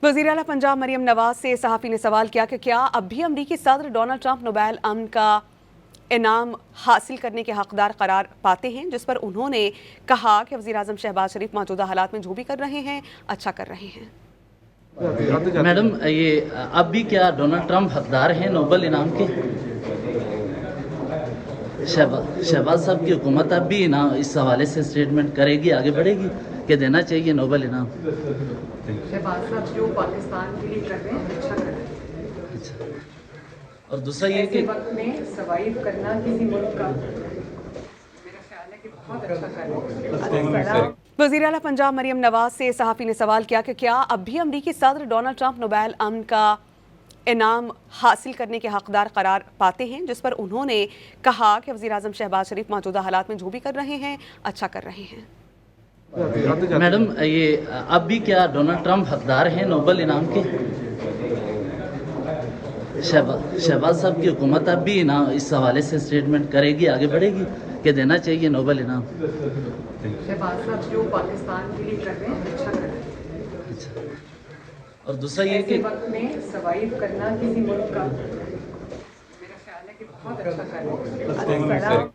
वज़ीर आला पंजाब मरियम नवाज से सहाफ़ी ने सवाल किया कि क्या अब भी अमरीकी सदर डोनाल्ड ट्रंप नोबेल अमन का इनाम हासिल करने के हकदार करार पाते हैं, जिस पर उन्होंने कहा कि वज़ीर आज़म शहबाज शरीफ मौजूदा हालात में जो भी कर रहे हैं अच्छा कर रहे हैं। मैडम, ये अब भी क्या डोनाल्ड ट्रंप हकदार हैं नोबेल इनाम के? शहबाज साहब की हुकूमत अब भी इनाम इस हवाले से स्टेटमेंट करेगी, आगे बढ़ेगी कि देना चाहिए नोबेल इनाम? शहबाज साहब जो पाकिस्तान के लिए कर रहे हैं अच्छा कर रहे हैं। अच्छा, और दूसरा ये कि वक्त में सर्वाइव करना किसी मुल्क का मेरा ख्याल है कि बहुत अच्छा कर रहे हैं। वज़ीर आला पंजाब मरियम नवाज से सहाफ़ी ने सवाल किया कि क्या अब भी अमरीकी सदर डोनाल्ड ट्रंप नोबेल अमन का इनाम हासिल करने के हकदार करार पाते हैं, जिस पर उन्होंने कहा कि वज़ीर आज़म शहबाज शरीफ मौजूदा हालात में जो भी कर रहे हैं अच्छा कर रहे हैं। मैडम, ये अब भी क्या डोनाल्ड ट्रंप हकदार हैं नोबेल इनाम के? शहबाज साहब की हुकूमत अब भी इनाम इस हवाले से स्टेटमेंट करेगी, आगे बढ़ेगी कि देना चाहिए नोबेल इनाम? शहबाज साहब जो पाकिस्तान के लिए कर रहे हैं अच्छा कर रहे हैं। अच्छा, और दूसरा ये कि वक्त में सर्वाइव करना किसी मुल्क का मेरा ख्याल है कि बहुत अच्छा कर रहे हैं।